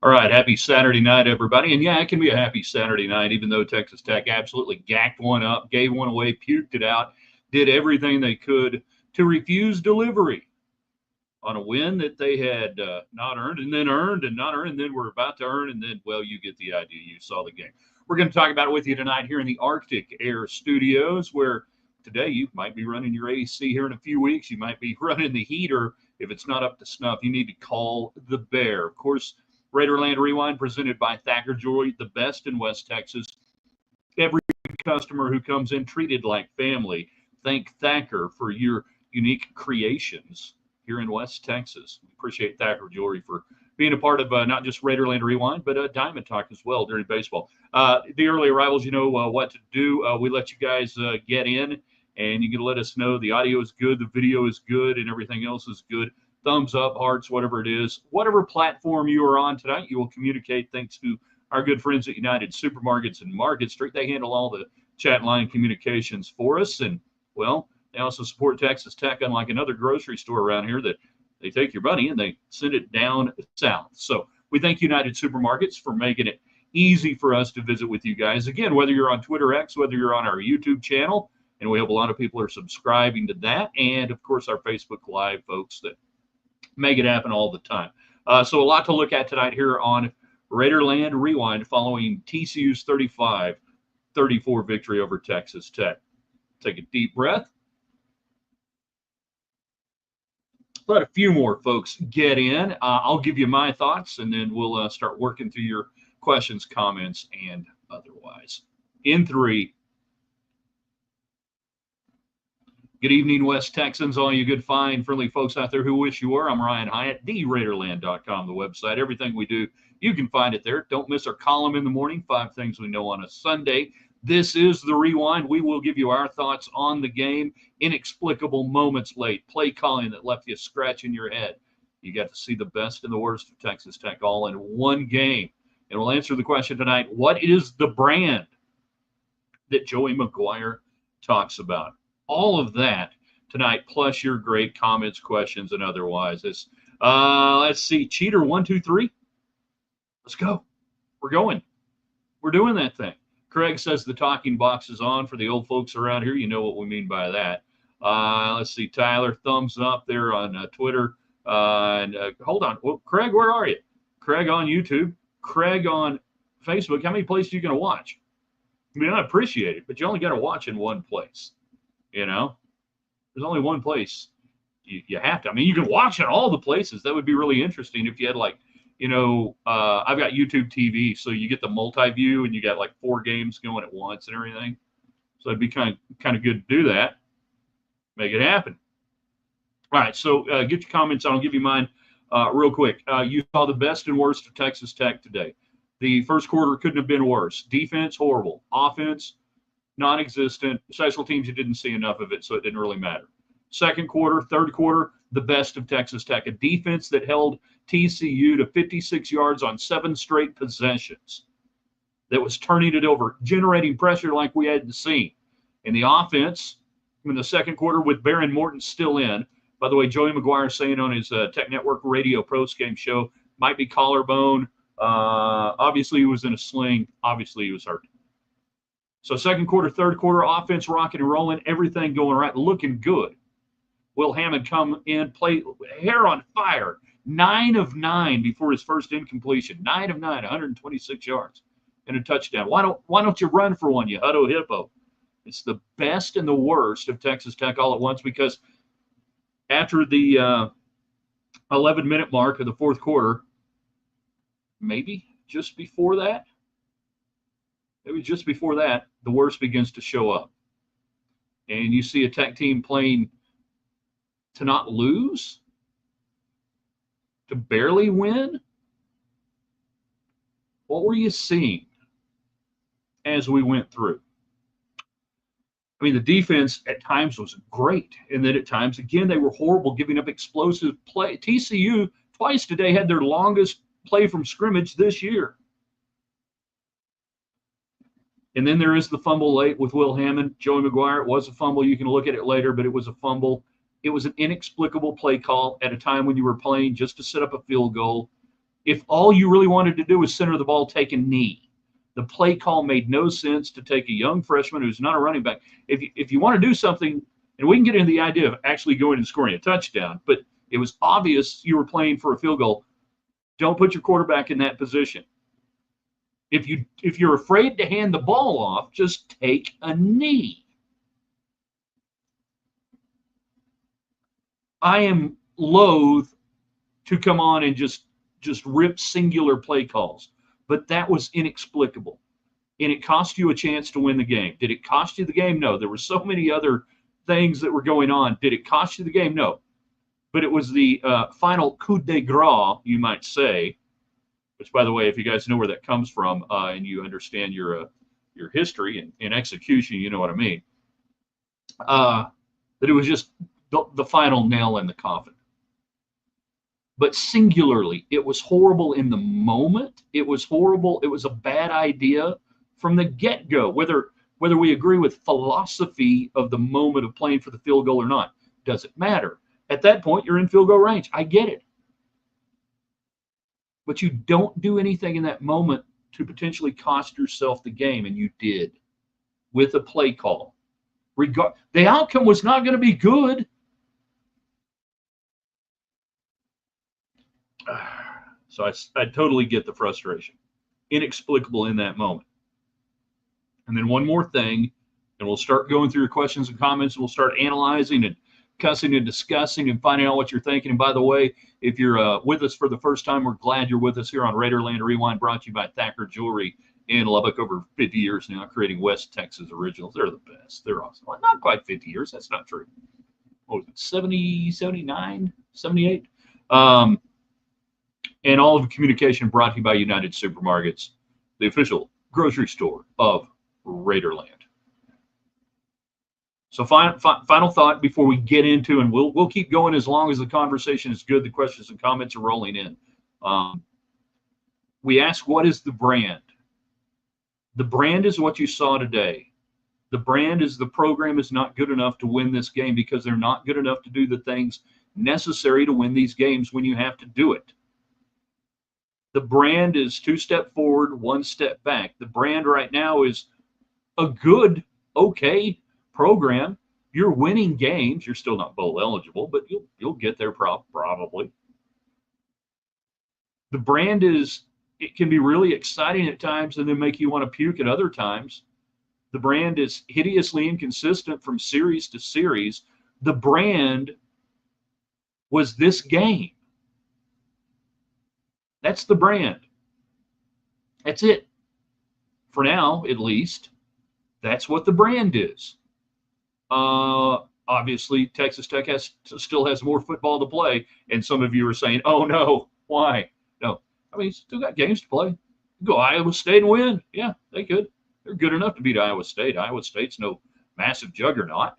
All right, happy Saturday night, everybody. And yeah, it can be a happy Saturday night, even though Texas Tech absolutely gacked one up, gave one away, puked it out, did everything they could to refuse delivery on a win that they had not earned, and then earned, and not earned, and then we're about to earn, and then, well, you get the idea. You saw the game. We're going to talk about it with you tonight here in the Arctic Air Studios, where today you might be running your AC here in a few weeks. You might be running the heater. If it's not up to snuff, you need to call the Bear. Of course, Raiderland Rewind presented by Thacker Jewelry, the best in West Texas. Every customer who comes in treated like family. Thank Thacker for your unique creations here in West Texas. We appreciate Thacker Jewelry for being a part of not just Raiderland Rewind, but Diamond Talk as well during baseball. The early arrivals, you know what to do. We let you guys get in, and you can let us know the audio is good, the video is good, and everything else is good. Thumbs up, hearts, whatever it is. Whatever platform you are on tonight, you will communicate thanks to our good friends at United Supermarkets and Market Street. They handle all the chat line communications for us. And, well, they also support Texas Tech, unlike another grocery store around here that they take your money and they send it down south. So we thank United Supermarkets for making it easy for us to visit with you guys. Again, whether you're on Twitter X, whether you're on our YouTube channel, and we hope a lot of people are subscribing to that, and, of course, our Facebook Live folks that make it happen all the time. So a lot to look at tonight here on Raiderland Rewind following TCU's 35-34 victory over Texas Tech. Take a deep breath. Let a few more folks get in. I'll give you my thoughts, and then we'll start working through your questions, comments, and otherwise. In three. Good evening, West Texans, all you good, fine, friendly folks out there who wish you were. I'm Ryan Hyatt, theraiderland.com, the website. Everything we do, you can find it there. Don't miss our column in the morning, 5 things we know on a Sunday. This is the Rewind. We will give you our thoughts on the game, inexplicable moments late, play calling that left you scratching your head. You got to see the best and the worst of Texas Tech all in one game. And we'll answer the question tonight, what is the brand that Joey McGuire talks about? All of that tonight, plus your great comments, questions, and otherwise. Let's see, Cheater 123. Let's go. We're going. We're doing that thing. Craig says the talking box is on for the old folks around here. You know what we mean by that. Let's see, Tyler, thumbs up there on Twitter. Hold on. Well, Craig, where are you? Craig on YouTube. Craig on Facebook. How many places are you going to watch? I mean, I appreciate it, but you only got to watch in one place. You know, there's only one place you have to. I mean, you can watch it all the places. That would be really interesting if you had like, you know, I've got YouTube TV, so you get the multi-view and you got like 4 games going at once and everything. So it'd be kind of good to do that. Make it happen. All right, so get your comments on. I'll give you mine real quick. You saw the best and worst of Texas Tech today. The first quarter couldn't have been worse. Defense, horrible. Offense, non-existent. Special teams, you didn't see enough of it, so it didn't really matter. Second quarter, third quarter, the best of Texas Tech. A defense that held TCU to 56 yards on 7 straight possessions. That was turning it over, generating pressure like we hadn't seen. And the offense, in the second quarter with Baron Morton still in. By the way, Joey McGuire saying on his Tech Network radio post-game show, might be collarbone. Obviously, he was in a sling. Obviously, he was hurt. So second quarter, third quarter, offense rocking and rolling, everything going right, looking good. Will Hammond come in, play hair on fire, 9 of 9 before his first incompletion, 9 of 9, 126 yards and a touchdown. Why don't you run for one, you Hutto Hippo? It's the best and the worst of Texas Tech all at once, because after the 11-minute mark of the fourth quarter, maybe just before that, the worst begins to show up. And you see a Tech team playing to not lose, to barely win. What were you seeing as we went through? I mean, the defense at times was great, and then at times, again, they were horrible, giving up explosive play. TCU twice today had their longest play from scrimmage this year. And then there is the fumble late with Will Hammond. Joey McGuire, it was a fumble. You can look at it later, but it was a fumble. It was an inexplicable play call at a time when you were playing just to set up a field goal. If all you really wanted to do was center the ball, take a knee. The play call made no sense to take a young freshman who's not a running back. If you want to do something, and we can get into the idea of actually going and scoring a touchdown, but it was obvious you were playing for a field goal. Don't put your quarterback in that position. If you're afraid to hand the ball off, just take a knee. I am loath to come on and just rip singular play calls, but that was inexplicable, and it cost you a chance to win the game. Did it cost you the game? No. There were so many other things that were going on. Did it cost you the game? No. But it was the final coup de grace, you might say, which, by the way, if you guys know where that comes from and you understand your history and execution, you know what I mean, that it was just the final nail in the coffin. But singularly, it was horrible in the moment. It was horrible. It was a bad idea from the get-go, whether we agree with philosophy of the moment of playing for the field goal or not. Doesn't matter. At that point, you're in field goal range. I get it. But you don't do anything in that moment to potentially cost yourself the game, and you did with a play call. The outcome was not going to be good. So I totally get the frustration. Inexplicable in that moment. And then one more thing, and we'll start going through your questions and comments, and we'll start analyzing and cussing and discussing and finding out what you're thinking. And by the way, if you're with us for the first time, we're glad you're with us here on Raiderland Rewind, brought to you by Thacker Jewelry in Lubbock, over 50 years now, creating West Texas originals. They're the best. They're awesome. Well, not quite 50 years. That's not true. What was it, 70, 79, 78? And all of the communication brought to you by United Supermarkets, the official grocery store of Raiderland. So final thought before we get into, and we'll keep going as long as the conversation is good, the questions and comments are rolling in. We ask, what is the brand? The brand is what you saw today. The brand is the program is not good enough to win this game because they're not good enough to do the things necessary to win these games when you have to do it. The brand is 2 steps forward, 1 step back. The brand right now is a good, okay program. You're winning games. You're still not bowl eligible, but you'll get there probably. The brand is, it can be really exciting at times and then make you want to puke at other times. The brand is hideously inconsistent from series to series. The brand was this game. That's the brand. That's it. For now, at least, that's what the brand is. Obviously, Texas Tech still has more football to play, and some of you are saying, "Oh no, why?" No, I mean, still got games to play. Go Iowa State and win. Yeah, they could. They're good enough to beat Iowa State. Iowa State's no massive juggernaut.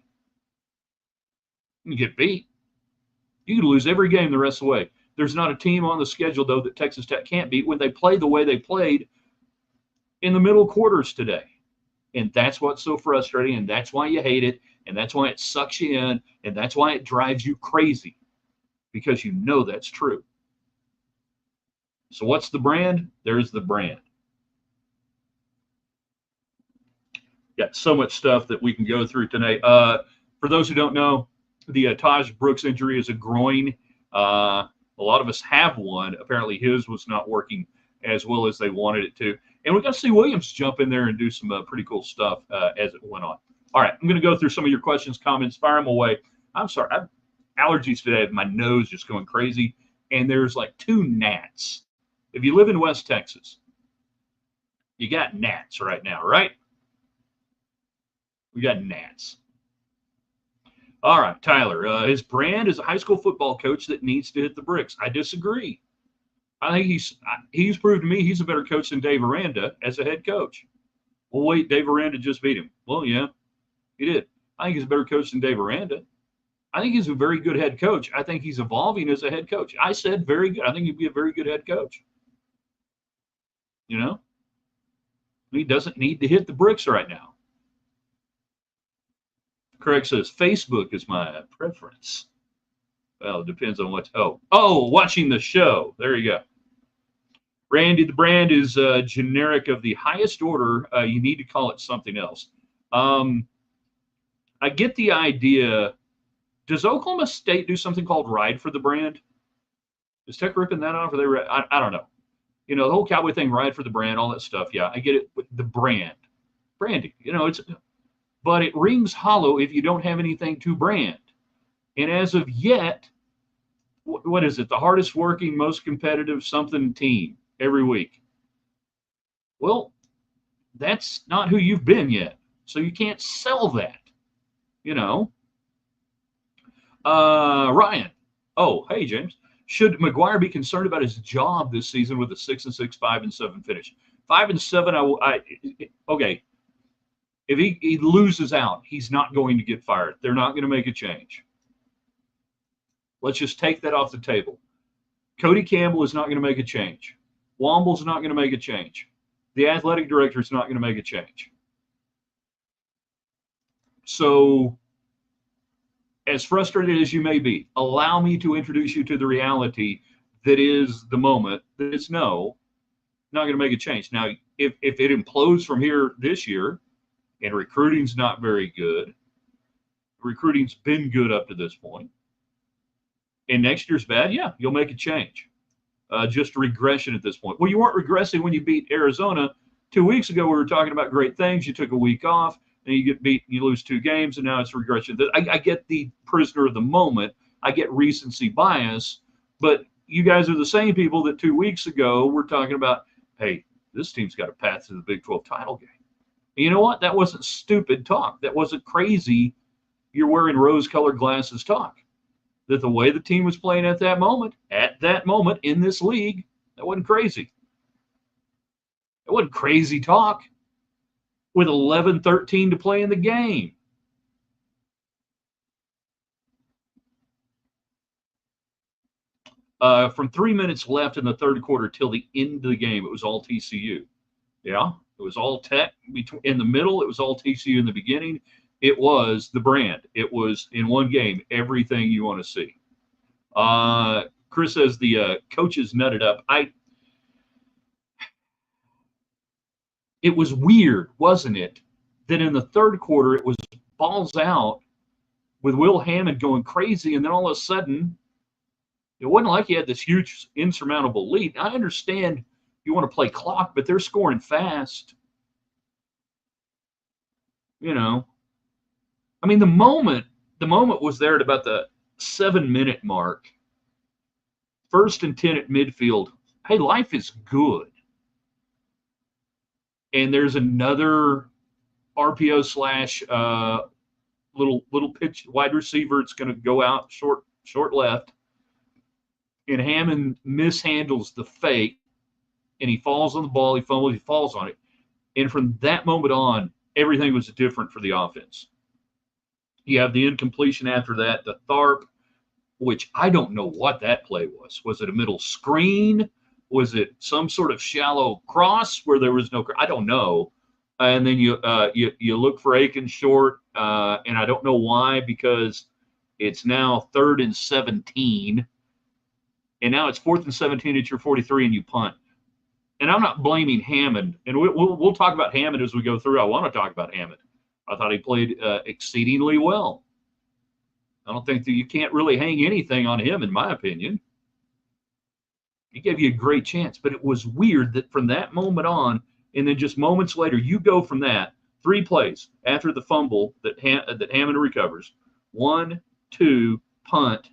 You get beat. You could lose every game the rest of the way. There's not a team on the schedule, though, that Texas Tech can't beat when they play the way they played in the middle quarters today. And that's what's so frustrating, and that's why you hate it, and that's why it sucks you in, and that's why it drives you crazy, because you know that's true. So what's the brand? There's the brand. Got so much stuff that we can go through tonight. For those who don't know, the Taj Brooks injury is a groin. A lot of us have one. Apparently his was not working as well as they wanted it to. And we got to see Williams jump in there and do some pretty cool stuff as it went on. All right, I'm going to go through some of your questions, comments, fire them away. I'm sorry, I have allergies today. My nose just going crazy. And there's like 2 gnats. If you live in West Texas, you got gnats right now, right? We got gnats. All right, Tyler, his brand is a high school football coach that needs to hit the bricks. I disagree. I think he's proved to me he's a better coach than Dave Aranda as a head coach. Well, wait, Dave Aranda just beat him. Well, yeah, he did. I think he's a better coach than Dave Aranda. I think he's a very good head coach. I think he's evolving as a head coach. I said very good. I think he'd be a very good head coach. You know? He doesn't need to hit the bricks right now. Craig says, Facebook is my preference. Well, it depends on what. Oh, watching the show. There you go. Randy, the brand is generic of the highest order. You need to call it something else. Um, I get the idea. Does Oklahoma State do something called Ride for the Brand? Is Tech ripping that off? Or they? I don't know. You know, the whole cowboy thing, Ride for the Brand, all that stuff. Yeah, I get it. With the brand, branding. You know, but it rings hollow if you don't have anything to brand. And as of yet, what is it? The hardest working, most competitive something team every week. Well, that's not who you've been yet. So you can't sell that, you know. Ryan. Oh, hey, James. Should McGuire be concerned about his job this season with a 6-6, 5-7 finish? 5-7, okay. If he loses out, he's not going to get fired. They're not going to make a change. Let's just take that off the table. Cody Campbell is not going to make a change. Womble's not going to make a change. The athletic director is not going to make a change. So, as frustrated as you may be, allow me to introduce you to the reality that is the moment that it's no, not going to make a change. Now, if it implodes from here this year, and recruiting's not very good, recruiting's been good up to this point, and next year's bad, yeah, you'll make a change. Just a regression at this point. Well, you weren't regressing when you beat Arizona 2 weeks ago. We were talking about great things. You took a week off, and you get beat, you lose 2 games, and now it's regression. I get the prisoner of the moment. I get recency bias, but you guys are the same people that 2 weeks ago were talking about, hey, this team's got a path to the Big 12 title game. And you know what? That wasn't stupid talk. That wasn't crazy. You're wearing rose-colored glasses talk. That the way the team was playing at that moment in this league, that wasn't crazy. It wasn't crazy talk with 11-13 to play in the game. From 3 minutes left in the third quarter till the end of the game, it was all TCU. Yeah, it was all Tech in the middle. It was all TCU in the beginning. It was the brand. It was, in one game, everything you want to see. Chris says the coaches nutted up. It was weird, wasn't it, that in the third quarter it was balls out with Will Hammond going crazy, and then all of a sudden, it wasn't like he had this huge insurmountable lead. I understand you want to play clock, but they're scoring fast. You know, I mean, the moment was there at about the 7-minute mark. 1st and 10 at midfield. Hey, life is good. And there's another RPO slash little pitch wide receiver. It's going to go out short left. And Hammond mishandles the fake, and he falls on the ball. He fumbles. He falls on it. And from that moment on, everything was different for the offense. You have the incompletion after that, the Tharp, which I don't know what that play was. Was it a middle screen? Was it some sort of shallow cross where there was no? I don't know. And then you look for Aiken short, and I don't know why, because it's now 3rd and 17, and now it's 4th and 17 at your 43, and you punt. And I'm not blaming Hammond, and we'll talk about Hammond as we go through. I want to talk about Hammond. I thought he played exceedingly well. I don't think that you can't really hang anything on him, in my opinion. He gave you a great chance, but it was weird that from that moment on, and then just moments later, you go from that 3 plays after the fumble that Hammond recovers, 1, 2, punt,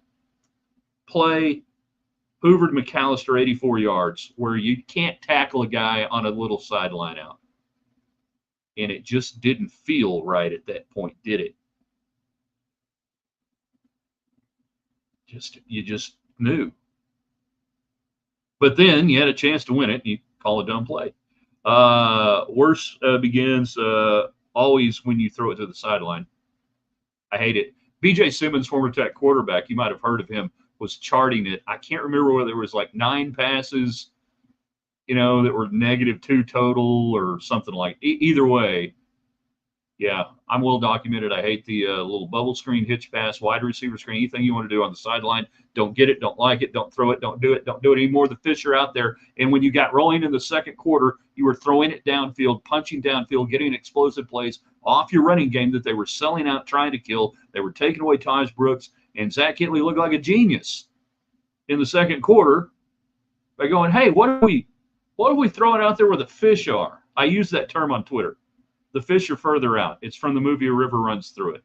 play, Hoover to McAllister, 84 yards, where you can't tackle a guy on a little sideline out. And it just didn't feel right at that point, did it? You just knew. But then you had a chance to win it, and you call a dumb play. Worse begins always when you throw it to the sideline. I hate it. B.J. Simmons, former Tech quarterback, you might have heard of him, was charting it. I can't remember whether there was like 9 passes, that were -2 total or something like. Either way, yeah, I'm well documented. I hate the little bubble screen, hitch pass, wide receiver screen, anything you want to do on the sideline. Don't get it, don't like it, don't throw it, don't do it anymore. The fish are out there. And when you got rolling in the second quarter, you were throwing it downfield, punching downfield, getting explosive plays off your running game that they were selling out, trying to kill. They were taking away Taj Brooks, and Zach Kittley looked like a genius in the second quarter by going, hey, what are we throwing out there where the fish are? I use that term on Twitter. The fish are further out. It's from the movie A River Runs Through It.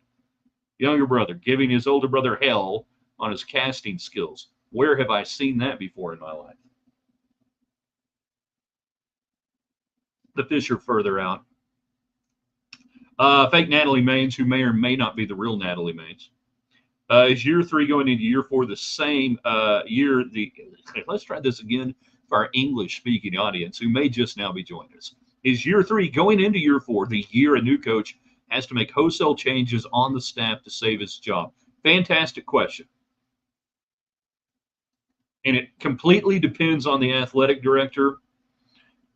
Younger brother giving his older brother hell on his casting skills. Where have I seen that before in my life? The fish are further out. Fake Natalie Maines, who may or may not be the real Natalie Maines. Is year 3 going into year 4 the same year? Let's try this again for our English-speaking audience who may just now be joining us. Is year 3 going into year 4 the year a new coach has to make wholesale changes on the staff to save his job? Fantastic question. And it completely depends on the athletic director.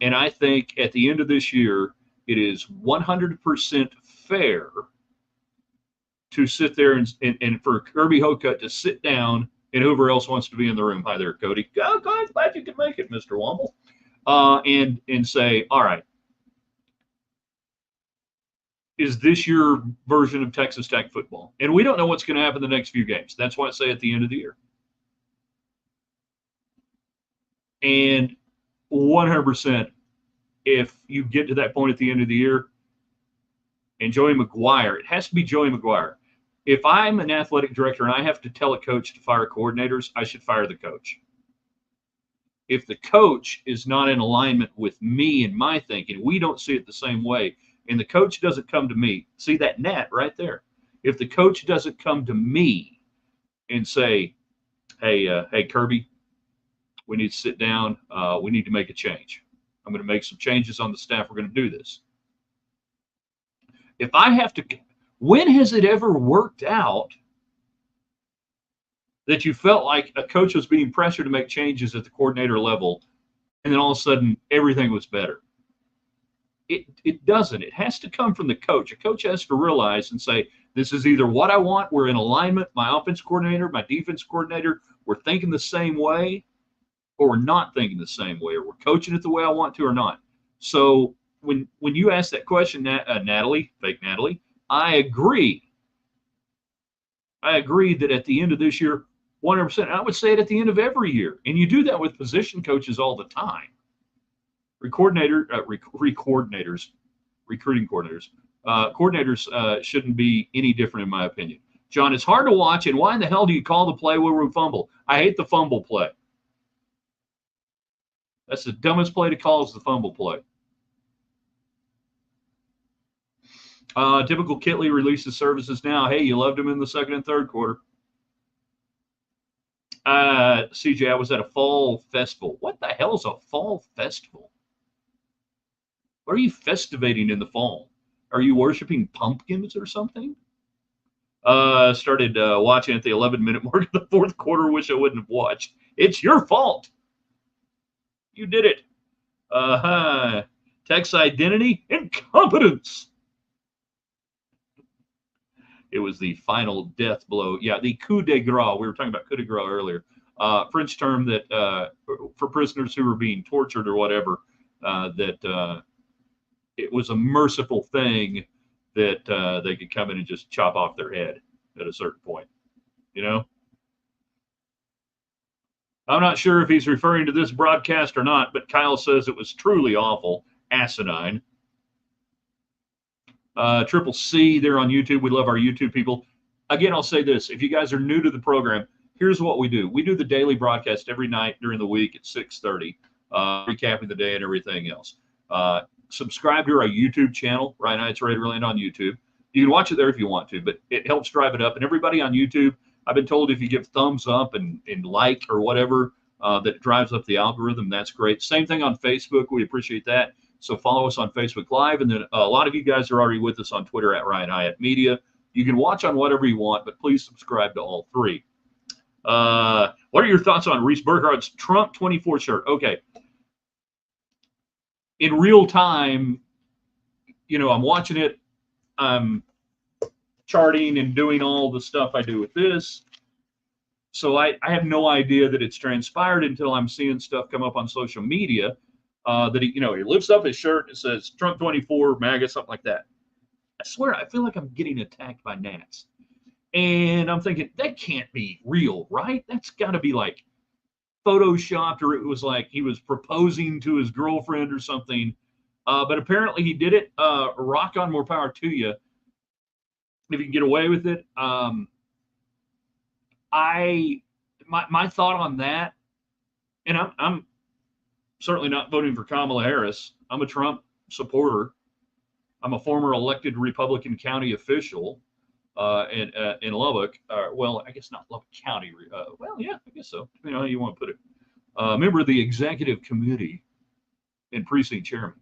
And I think at the end of this year, it is 100% fair to sit there and for Kirby Hocutt to sit down and whoever else wants to be in the room. Hi there, Cody. Oh, guys, glad you can make it, Mr. Womble. And say, all right, is this your version of Texas Tech football? And we don't know what's going to happen the next few games. That's why I say at the end of the year. And 100%, if you get to that point at the end of the year, and Joey McGuire, it has to be Joey McGuire. If I'm an athletic director and I have to tell a coach to fire coordinators, I should fire the coach. If the coach is not in alignment with me and my thinking, we don't see it the same way, and the coach doesn't come to me, see that net right there? If the coach doesn't come to me and say, hey, Kirby, we need to sit down. We need to make a change. I'm going to make some changes on the staff. We're going to do this. If I have to, when has it ever worked out that you felt like a coach was being pressured to make changes at the coordinator level, and then all of a sudden everything was better? It doesn't. It has to come from the coach. A coach has to realize and say, this is either what I want, we're in alignment, my offense coordinator, my defense coordinator, we're thinking the same way, or we're not thinking the same way, or we're coaching it the way I want to or not. So when you ask that question, Natalie, fake Natalie, I agree. I agree that at the end of this year, 100%, I would say it at the end of every year. And you do that with position coaches all the time. Coordinators shouldn't be any different in my opinion. John, it's hard to watch, and why in the hell do you call the play where we fumble? I hate the fumble play. That's the dumbest play to call, is the fumble play. Typical Kittley releases services now. Hey, you loved him in the second and third quarter. CJ, I was at a fall festival. What the hell is a fall festival? What are you festivating in the fall? Are you worshiping pumpkins or something? Started watching at the 11-minute mark of the fourth quarter. Wish I wouldn't have watched. It's your fault. You did it. Tech's identity, incompetence. It was the final death blow. Yeah, the coup de grace. We were talking about coup de grace earlier. French term that for prisoners who were being tortured or whatever, that it was a merciful thing that they could come in and just chop off their head at a certain point. You know? I'm not sure if he's referring to this broadcast or not, but Kyle says it was truly awful, asinine. Triple C there on YouTube. We love our YouTube people. Again, I'll say this. If you guys are new to the program, here's what we do. We do the daily broadcast every night during the week at 6:30, recapping the day and everything else. Subscribe to our YouTube channel, Right Now It's Raiderland on YouTube. You can watch it there if you want to, but it helps drive it up. And everybody on YouTube, I've been told if you give thumbs up and like or whatever, that drives up the algorithm. That's great. Same thing on Facebook. We appreciate that. So follow us on Facebook Live. And then a lot of you guys are already with us on Twitter at Ryan Hyatt Media. You can watch on whatever you want, but please subscribe to all three. What are your thoughts on Reese Burkhardt's Trump 24 shirt? Okay. In real time, you know, I'm watching it. I'm charting and doing all the stuff I do with this. So I have no idea that it's transpired until I'm seeing stuff come up on social media that he lifts up his shirt and it says Trump 24 MAGA, something like that. I swear, I feel like I'm getting attacked by gnats. And I'm thinking, that can't be real, right? That's got to be like photoshopped, or it was like he was proposing to his girlfriend or something. But apparently he did it. Rock on, more power to you. If you can get away with it. My thought on that, and I'm certainly not voting for Kamala Harris. I'm a Trump supporter. I'm a former elected Republican county official in Lubbock. Well, I guess not Lubbock County. Well, yeah, I guess so. You know how you want to put it. Member of the executive committee and precinct chairman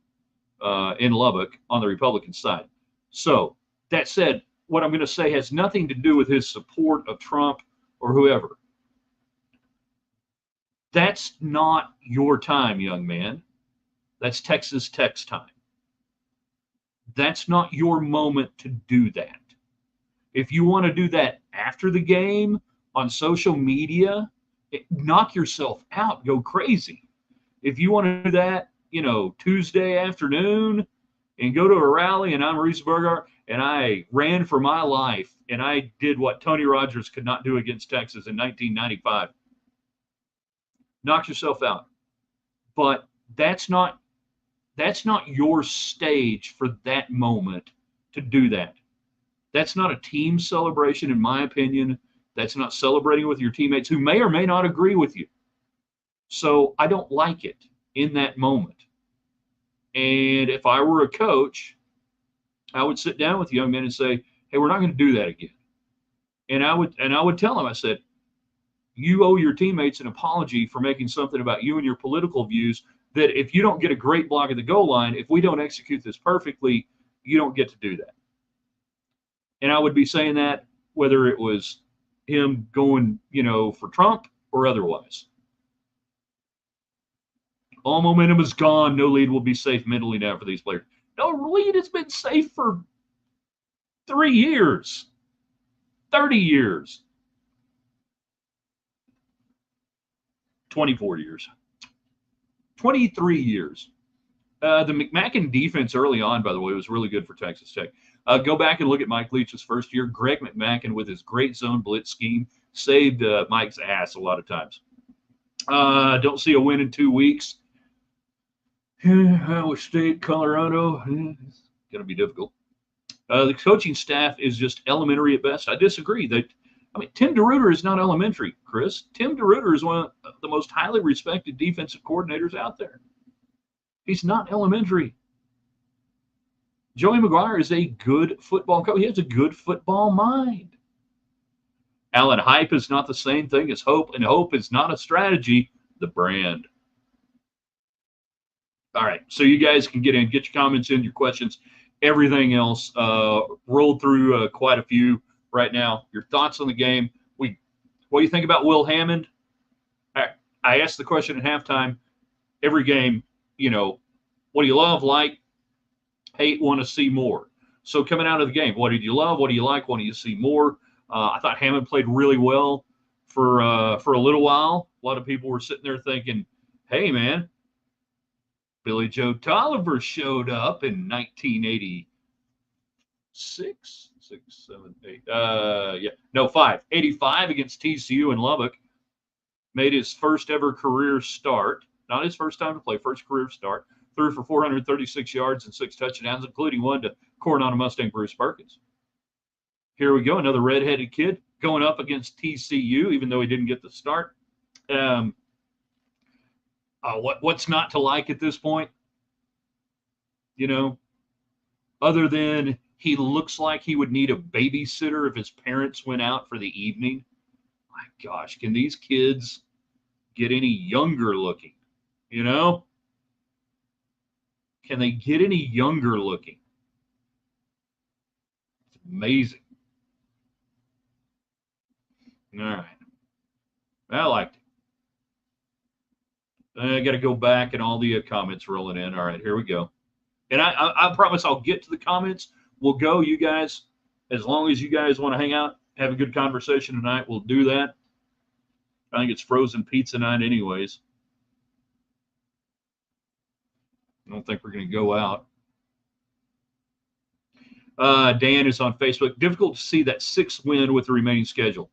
in Lubbock on the Republican side. So that said, what I'm going to say has nothing to do with his support of Trump or whoever. That's not your time, young man. That's Texas Tech's time. That's not your moment to do that. If you want to do that after the game on social media, knock yourself out, go crazy. If you want to do that, Tuesday afternoon and go to a rally and I'm Reese Burghardt and I ran for my life and I did what Tony Rogers could not do against Texas in 1995, knock yourself out. But that's not your stage for that moment to do that. That's not a team celebration, in my opinion. That's not celebrating with your teammates who may or may not agree with you. So I don't like it in that moment. And if I were a coach, I would sit down with young men and say, hey, we're not going to do that again. And I would tell them, I said, you owe your teammates an apology for making something about you and your political views that if you don't get a great block at the goal line, if we don't execute this perfectly, you don't get to do that. And I would be saying that whether it was him going, for Trump or otherwise. All momentum is gone. No lead will be safe mentally now for these players. No lead has been safe for 3 years, 30 years, 24 years, 23 years. The McMacken defense early on, by the way, was really good for Texas Tech. Go back and look at Mike Leach's first year. Greg McMacken, with his great zone blitz scheme, saved Mike's ass a lot of times. Don't see a win in 2 weeks. Iowa State, Colorado, it's going to be difficult. The coaching staff is just elementary at best. I disagree. Tim DeRuyter is not elementary, Chris. Tim DeRuyter is one of the most highly respected defensive coordinators out there. He's not elementary. Joey McGuire is a good football coach. He has a good football mind. Alan, hype is not the same thing as hope, and hope is not a strategy, the brand. All right, so you guys can get your comments in, your questions, everything else. Rolled through quite a few right now. Your thoughts on the game. What do you think about Will Hammond? I asked the question at halftime. Every game, what do you love, like, hate, want to see more? So coming out of the game, what did you love? What do you like? What do you see more? I thought Hammond played really well for a little while. A lot of people were sitting there thinking, hey, man, Billy Joe Tolliver showed up in 1986, 85 against TCU in Lubbock. Made his first ever career start. Not his first time to play, first career start. Threw for 436 yards and 6 touchdowns, including one to Coronado Mustang Bruce Perkins. Here we go, another redheaded kid going up against TCU, even though he didn't get the start. What's not to like at this point? Other than he looks like he would need a babysitter if his parents went out for the evening. My gosh, can these kids get any younger looking? Can they get any younger looking? It's amazing. All right. I liked it. I got to go back and all the comments rolling in. All right, here we go. And I promise I'll get to the comments. We'll go, you guys, as long as you guys want to hang out, have a good conversation tonight, we'll do that. I think it's frozen pizza night anyways. I don't think we're going to go out. Dan is on Facebook. Difficult to see that 6 win with the remaining schedule.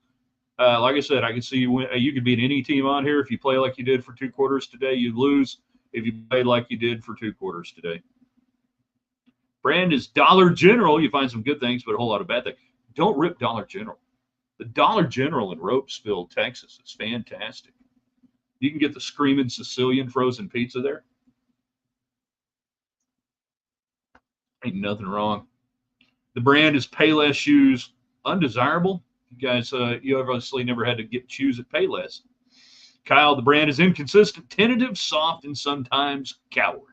Like I said, I can see you win. You could beat any team on here. If you play like you did for 2 quarters today, you'd lose. If you played like you did for 2 quarters today. Brand is Dollar General. You find some good things, but a whole lot of bad things. Don't rip Dollar General. The Dollar General in Ropesville, Texas is fantastic. You can get the Screaming Sicilian frozen pizza there. Ain't nothing wrong. The brand is Payless Shoes. Undesirable. You guys, you obviously never had to get shoes at Payless. Kyle, the brand is inconsistent, tentative, soft, and sometimes cowardly.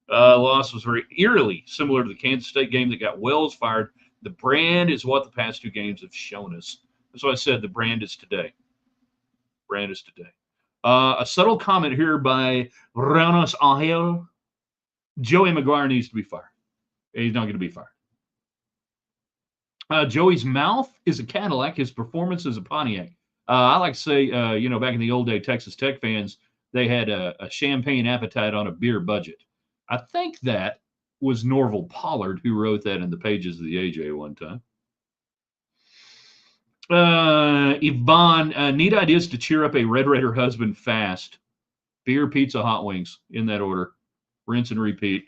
Loss was very eerily similar to the Kansas State game that got Wells fired. The brand is what the past 2 games have shown us. That's why I said the brand is today. Brand is today. A subtle comment here by Ranos Ahel. Joey McGuire needs to be fired. He's not going to be fired. Joey's mouth is a Cadillac. His performance is a Pontiac. I like to say, back in the old day, Texas Tech fans, they had a champagne appetite on a beer budget. I think that was Norval Pollard who wrote that in the pages of the AJ one time. Yvonne, neat ideas to cheer up a Red Raider husband fast. Beer, pizza, hot wings, in that order. Rinse and repeat.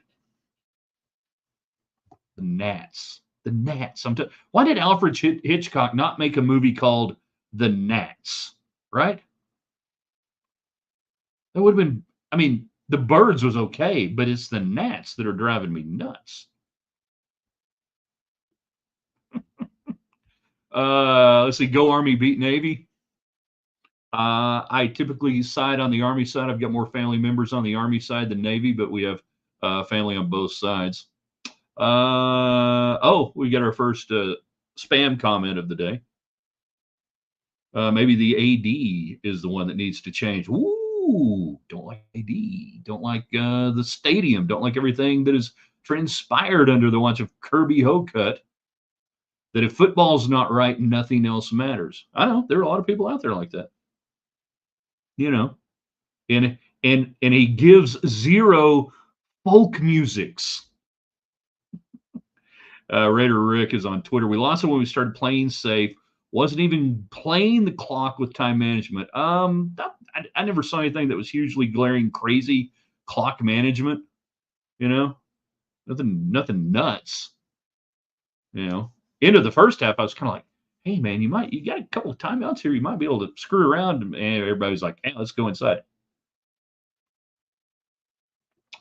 The Gnats. The Gnats. Why did Alfred Hitchcock not make a movie called The Gnats? Right? That would have been, The Birds was okay, but it's the Gnats that are driving me nuts. Let's see. Go Army, beat Navy. I typically side on the Army side. I've got more family members on the Army side than Navy, but we have family on both sides. We got our first spam comment of the day. Maybe the AD is the one that needs to change. Ooh, don't like AD. Don't like the stadium. Don't like everything that has transpired under the watch of Kirby Hocutt. That if football's not right, nothing else matters. I know there are a lot of people out there like that. And he gives 0 folk musics. Raider Rick is on Twitter. We lost it when we started playing safe. Wasn't even playing the clock with time management. I never saw anything that was hugely glaring, crazy clock management. Nothing nuts. End of the first half, I was kind of like, hey man, you got a couple of timeouts here. You might be able to screw around. And everybody's like, hey, let's go inside.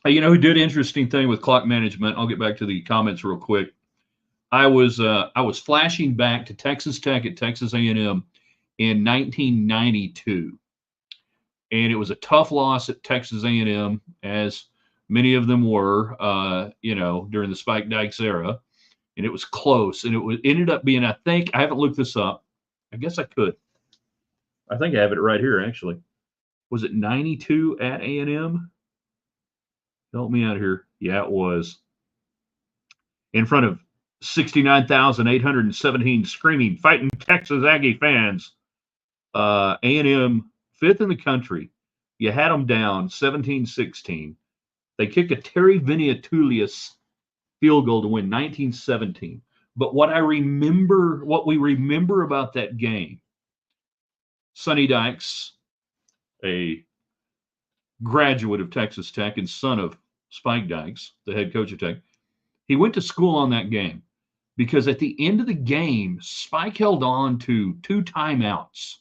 Who did an interesting thing with clock management? I'll get back to the comments real quick. I was flashing back to Texas Tech at Texas A&M in 1992, and it was a tough loss at Texas A&M, as many of them were, during the Spike Dykes era, and it was close, and it ended up being, I haven't looked this up. I guess I could. I think I have it right here, actually. Was it 92 at A&M? Help me out here. Yeah, it was. In front of 69,817 screaming, fighting Texas Aggie fans. A&M, 5th in the country. You had them down 17-16. They kicked a Terry Viniatulius field goal to win 19-17. But what we remember about that game, Sonny Dykes, a graduate of Texas Tech and son of Spike Dykes, the head coach of Tech, he went to school on that game because at the end of the game, Spike held on to 2 timeouts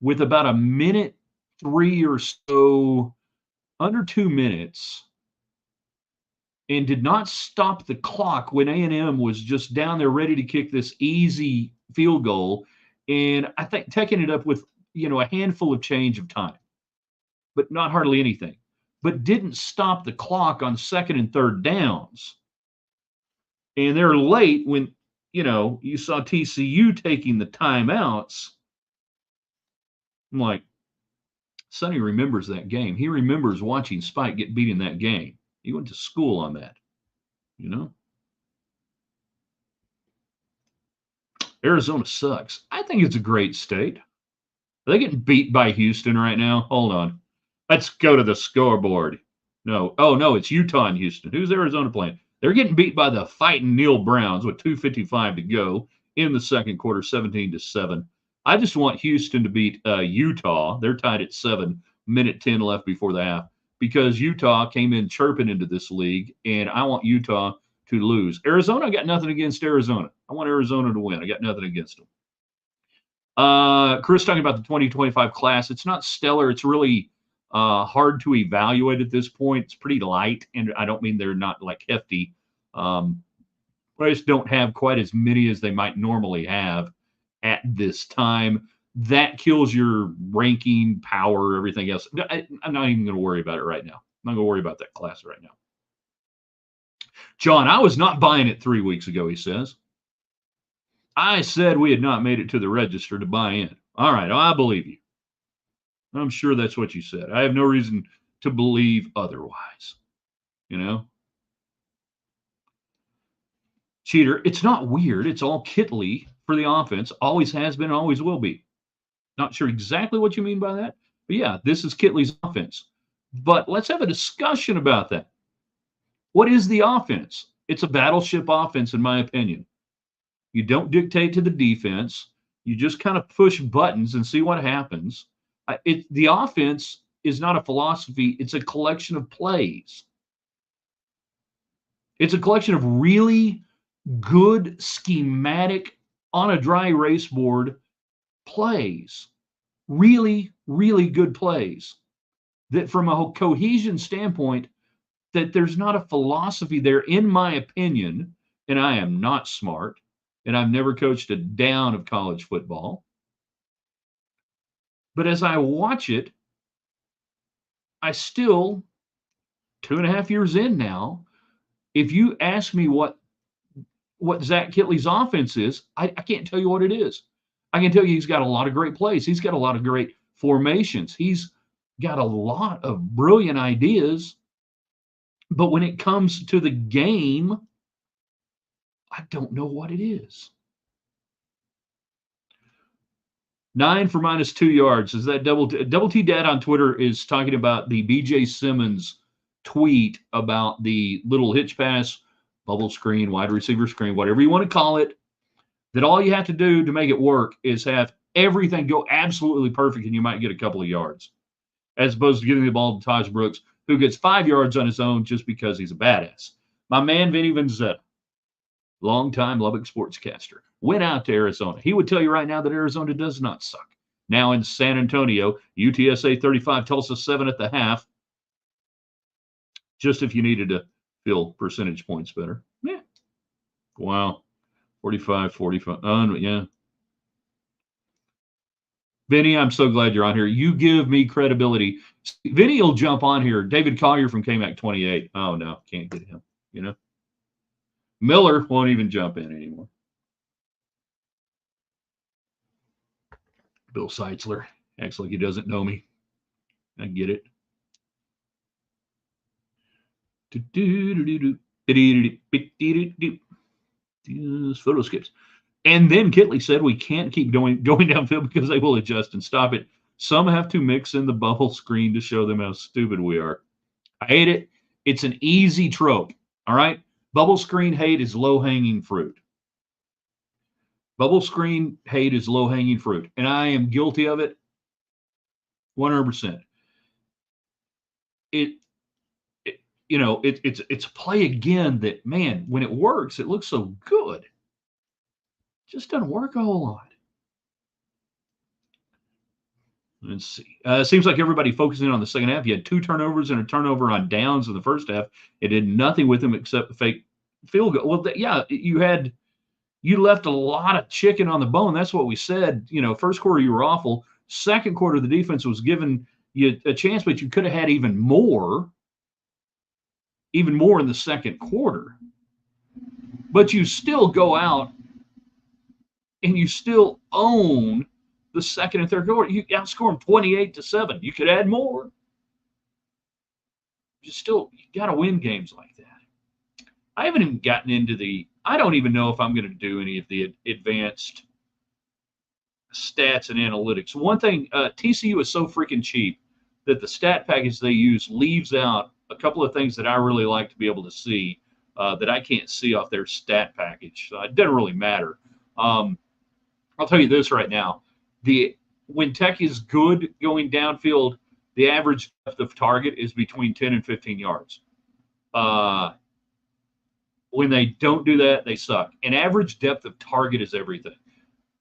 with about a minute 3 or so, under 2 minutes, and did not stop the clock when A&M was just down there ready to kick this easy field goal. And I think Tech ended up with, a handful of change of time, but not hardly anything. But didn't stop the clock on 2nd and 3rd downs. And they're late when, you saw TCU taking the timeouts. I'm like, Sonny remembers that game. He remembers watching Spike get beat in that game. He went to school on that, Arizona sucks. I think it's a great state. Are they getting beat by Houston right now? Hold on. Let's go to the scoreboard. No. Oh, no, it's Utah and Houston. Who's Arizona playing? They're getting beat by the fighting Neil Browns with 2:55 to go in the second quarter, 17-7. I just want Houston to beat Utah. They're tied at 7, minute 10 left before the half, because Utah came in chirping into this league, and I want Utah to lose. Arizona, I got nothing against Arizona. I want Arizona to win. I got nothing against them. Chris talking about the 2025 class. It's not stellar. It's really hard to evaluate at this point. It's pretty light, and I don't mean they're not like hefty. But I just don't have quite as many as they might normally have at this time. That kills your ranking, power, everything else. I'm not even going to worry about it right now. I'm not going to worry about that class right now. John, I was not buying it 3 weeks ago, he says. I said we had not made it to the register to buy in. All right, I believe you. I'm sure that's what you said. I have no reason to believe otherwise. You know? Cheater, it's not weird. It's all Kitley for the offense. Always has been, always will be. Not sure exactly what you mean by that. But yeah, this is Kitley's offense. But let's have a discussion about that. What is the offense? It's a battleship offense, in my opinion. You don't dictate to the defense. You just kind of push buttons and see what happens. The offense is not a philosophy. It's a collection of plays. It's a collection of really good, schematic, on a dry erase board plays. Really, really good plays. That from a cohesion standpoint, that there's not a philosophy there, in my opinion, and I am not smart, and I've never coached a down of college football. But as I watch it, I still, 2.5 years in now, if you ask me what Zach Kitley's offense is, I can't tell you what it is. I can tell you he's got a lot of great plays. He's got a lot of great formations. He's got a lot of brilliant ideas. But when it comes to the game, I don't know what it is. 9 for -2 yards. Is that Double T Dad on Twitter is talking about the BJ Simmons tweet about the little hitch pass, bubble screen, wide receiver screen, whatever you want to call it, that all you have to do to make it work is have everything go absolutely perfect and you might get a couple of yards, as opposed to giving the ball to Taj Brooks, who gets 5 yards on his own just because he's a badass. My man, Vinny Vanzetta, longtime Lubbock sportscaster, went out to Arizona. He would tell you right now that Arizona does not suck. Now in San Antonio, UTSA 35, Tulsa 7 at the half. Just if you needed to feel percentage points better. Yeah. Wow. 45. Yeah. Vinny, I'm so glad you're on here. You give me credibility. Vinny will jump on here. David Collier from KMAC 28. Oh, no, can't get him. You know? Miller won't even jump in anymore. Bill Seitzler acts like he doesn't know me. I get it. Photo skips. And then Kitley said we can't keep going downfield because they will adjust and stop it. Some have to mix in the bubble screen to show them how stupid we are. I hate it. It's an easy trope. All right. Bubble screen hate is low-hanging fruit. Bubble screen hate is low-hanging fruit. And I am guilty of it 100%. It's a play again that, man, when it works, it looks so good. It just doesn't work a whole lot. Let's see. It seems like everybody focusing on the second half. You had 2 turnovers and a turnover on downs in the first half. It did nothing with them except the fake field goal. Well, you left a lot of chicken on the bone. That's what we said. First quarter you were awful. Second quarter the defense was giving you a chance, but you could have had even more in the second quarter. But you still go out and you still own the second and third quarter. You outscore them 28-7. You could add more. You got to win games like that. I haven't even gotten into I don't even know if I'm going to do any of the advanced stats and analytics. One thing, TCU is so freaking cheap that the stat package they use leaves out a couple of things that I really like to be able to see that I can't see off their stat package. So it doesn't really matter. I'll tell you this right now: when Tech is good going downfield, the average depth of target is between 10 and 15 yards. When they don't do that, they suck. And average depth of target is everything.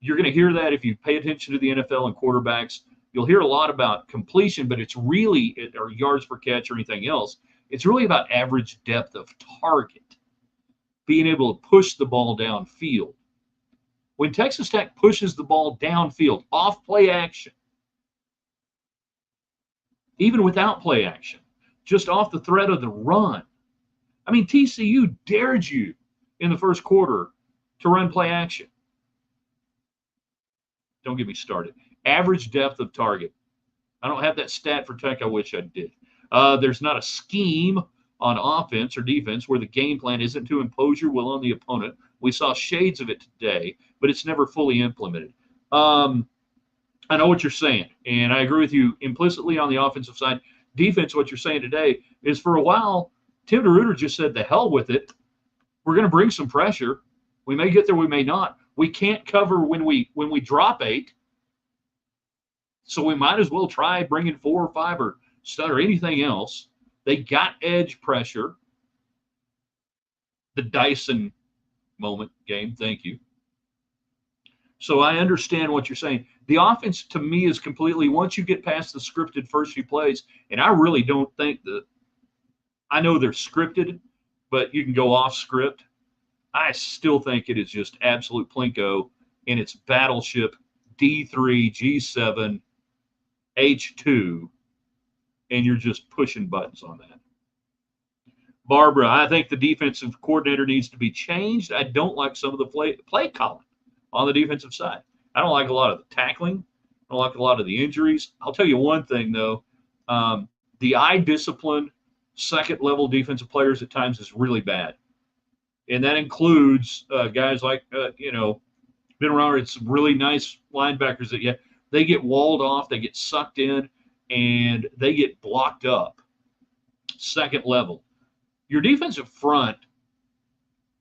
You're going to hear that if you pay attention to the NFL and quarterbacks. You'll hear a lot about completion, but it's really, or yards per catch or anything else, it's really about average depth of target, being able to push the ball downfield. When Texas Tech pushes the ball downfield, off play action, even without play action, just off the threat of the run. I mean, TCU dared you in the first quarter to run play action. Don't get me started. Average depth of target. I don't have that stat for Tech. I wish I did. There's not a scheme on offense or defense where the game plan isn't to impose your will on the opponent. We saw shades of it today, but it's never fully implemented. I know what you're saying, and I agree with you implicitly on the offensive side. Defense, what you're saying today is for a while, Tim DeRuyter just said, the hell with it. We're going to bring some pressure. We may get there, we may not. We can't cover when we drop 8. So we might as well try bringing 4 or 5 or stud or anything else. They got edge pressure. The Dyson moment game, thank you. So I understand what you're saying. The offense to me is completely, once you get past the scripted first few plays, and I really don't think that, I know they're scripted, but you can go off script. I still think it is just absolute plinko, and it's battleship D3, G7, H2, and you're just pushing buttons on that. Barbara, I think the defensive coordinator needs to be changed. I don't like some of the play calling on the defensive side. I don't like a lot of the tackling. I don't like a lot of the injuries. I'll tell you one thing, though. The eye discipline, second-level defensive players at times is really bad. And that includes guys like, been around with some really nice linebackers that they get walled off, they get sucked in, and they get blocked up. Second level. Your defensive front,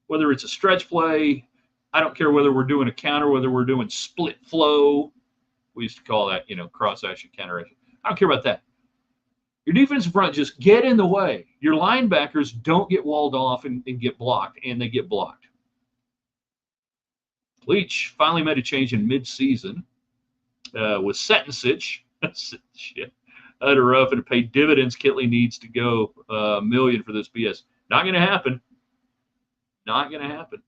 whether it's a stretch play, I don't care whether we're doing a counter, whether we're doing split flow. We used to call that, cross action, counter action. I don't care about that. Your defensive front, just get in the way. Your linebackers don't get walled off and get blocked, and they get blocked. Leach finally made a change in midseason with Setensich. Utter rough and to pay dividends. Kitley needs to go $1 million for this BS. Not going to happen. Not going to happen.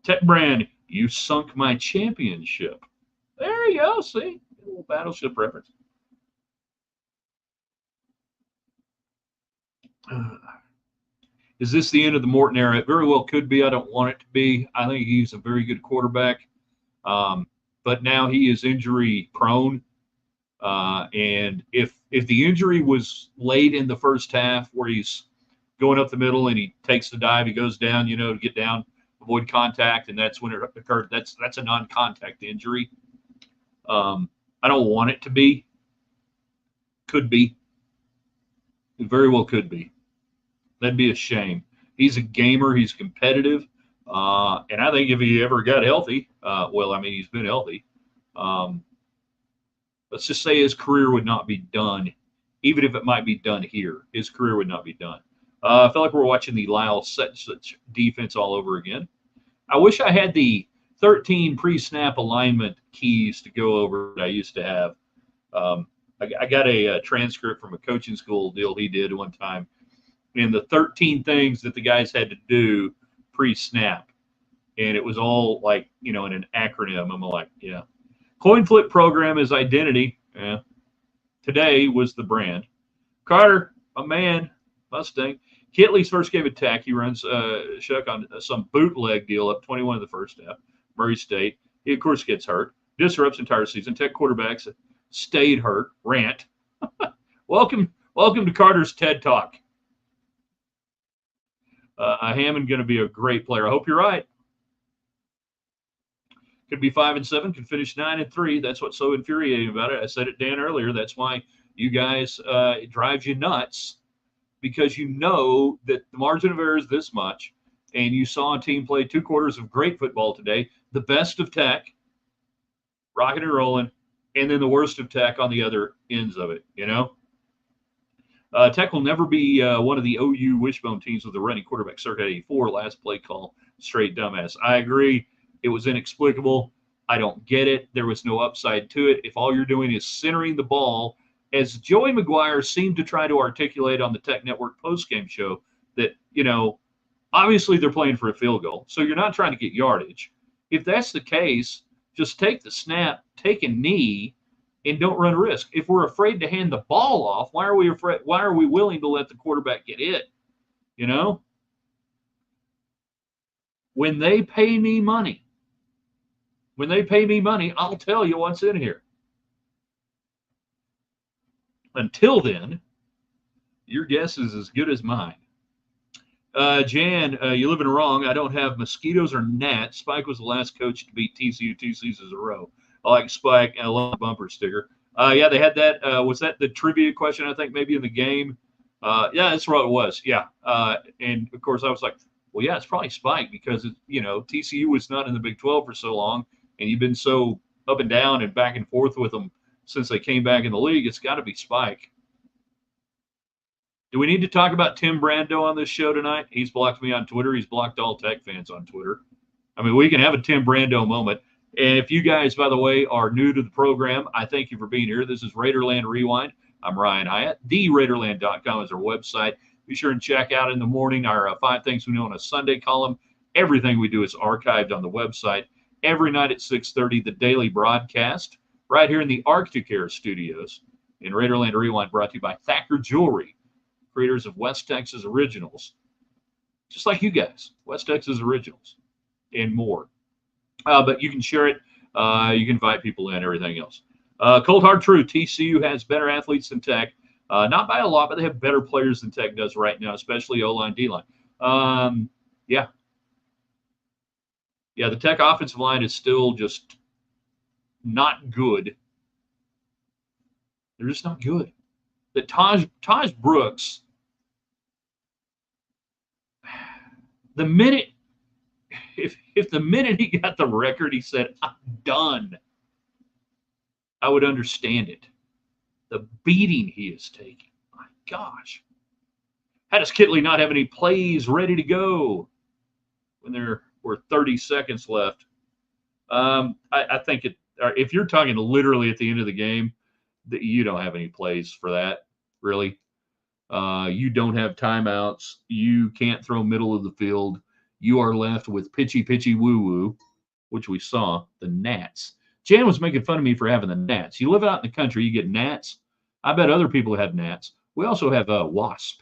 Tech Brand, you sunk my championship. There you go. See, a little battleship reference. Is this the end of the Morton era? It very well could be. I don't want it to be. I think he's a very good quarterback. But now he is injury prone. And if the injury was late in the first half where he's going up the middle and he takes the dive, he goes down, to get down, avoid contact, and that's when it occurred. That's a non-contact injury. I don't want it to be. Could be. It very well could be. That'd be a shame. He's a gamer. He's competitive. And I think if he ever got healthy, he's been healthy. Let's just say his career would not be done, even if it might be done here. His career would not be done. I feel like we're watching the Lyle Setensich defense all over again. I wish I had the 13 pre-snap alignment keys to go over that I used to have. I got a transcript from a coaching school deal he did one time, and the 13 things that the guys had to do pre-snap, and it was all like, in an acronym. I'm like, yeah. Coin flip program is identity. Yeah. Today was the brand. Carter, my man, Mustang. Kitley's first game of Tech, he runs Shuck on some bootleg deal up 21 in the first half. Murray State. He, of course, gets hurt. Disrupts entire season. Tech quarterbacks stayed hurt. Rant. Welcome to Carter's TED Talk. Hammond going to be a great player. I hope you're right. Could be 5-7, could finish 9-3. That's what's so infuriating about it. I said it, Dan, earlier. That's why you guys, it drives you nuts, because you know that the margin of error is this much, and you saw a team play 2 quarters of great football today, the best of Tech, rocking and rolling, and then the worst of Tech on the other ends of it, you know? Tech will never be one of the OU wishbone teams with a running quarterback circa 84. Last play call, straight dumbass. I agree. It was inexplicable. I don't get it. There was no upside to it. If all you're doing is centering the ball, as Joey McGuire seemed to try to articulate on the Tech Network postgame show, that, you know, obviously they're playing for a field goal, so you're not trying to get yardage. If that's the case, just take the snap, take a knee, and don't run risk. If we're afraid to hand the ball off, why are we afraid? Why are we willing to let the quarterback get hit? You know, when they pay me money, I'll tell you what's in here. Until then, your guess is as good as mine. Jan, you're living wrong. I don't have mosquitoes or gnats. Spike was the last coach to beat TCU 2 seasons in a row. I like Spike, and I love the bumper sticker. Yeah, they had that. Was that the trivia question, I think, maybe in the game? Yeah, that's what it was. Yeah. And, of course, I was like, well, yeah, it's probably Spike because, you know, TCU was not in the Big 12 for so long, and you've been so up and down and back and forth with them since they came back in the league. It's got to be Spike. Do we need to talk about Tim Brando on this show tonight? He's blocked me on Twitter. He's blocked all Tech fans on Twitter. I mean, we can have a Tim Brando moment. And if you guys, by the way, are new to the program, I thank you for being here. This is Raiderland Rewind. I'm Ryan Hyatt. TheRaiderland.com is our website. Be sure and check out in the morning our 5 Things We Know on a Sunday column. Everything we do is archived on the website. Every night at 6:30, the daily broadcast right here in the Arctic Air Studios in Raiderland Rewind, brought to you by Thacker Jewelry, creators of West Texas Originals, just like you guys, West Texas Originals, and more. But you can share it. You can invite people in, everything else. Cold hard truth, TCU has better athletes than Tech. Not by a lot, but they have better players than Tech does right now, especially O-line, D-line. Yeah. Yeah, the Tech offensive line is still just not good. They're just not good. That Taj Brooks, the minute, if the minute he got the record, he said, I'm done, I would understand it. The beating he is taking, my gosh. How does Kitley not have any plays ready to go when there were 30 seconds left? I think if you're talking literally at the end of the game, that you don't have any plays for that, really. You don't have timeouts. You can't throw middle of the field. You are left with pitchy woo-woo, which we saw, the gnats. Jan was making fun of me for having the gnats. You live out in the country, you get gnats. I bet other people have gnats. We also have wasp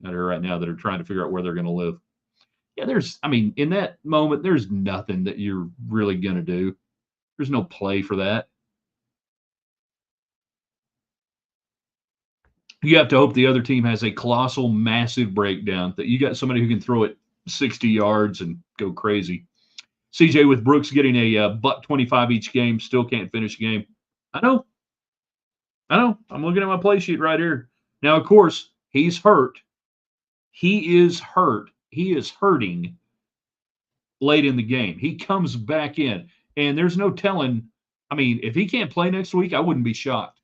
out here right now that are trying to figure out where they're going to live. Yeah, in that moment, there's nothing that you're really going to do. There's no play for that. You have to hope the other team has a colossal, massive breakdown, that you got somebody who can throw it 60 yards and go crazy. CJ with Brooks getting a $1.25 each game, still can't finish the game. I know. I'm looking at my play sheet right here. Now, of course, he's hurt. He is hurt. He is hurting late in the game. He comes back in, and there's no telling. I mean, if he can't play next week, I wouldn't be shocked.